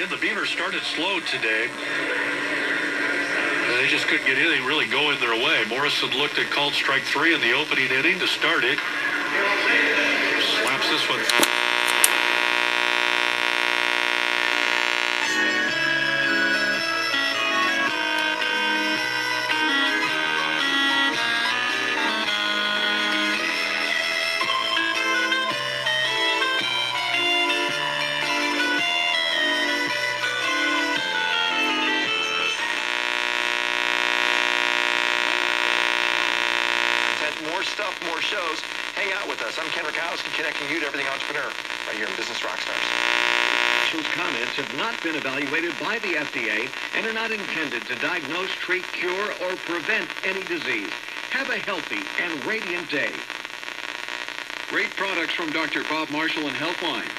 again, the Beavers started slow today. They just couldn't get anything really going their way. Morrison looked at called strike 3 in the opening inning to start it. Slaps this one. More stuff, more shows. Hang out with us. I'm Ken Rakowski, connecting you to everything entrepreneur right here in Business Rockstars. Those comments have not been evaluated by the FDA and are not intended to diagnose, treat, cure, or prevent any disease. Have a healthy and radiant day. Great products from Dr. Bob Marshall and Healthline.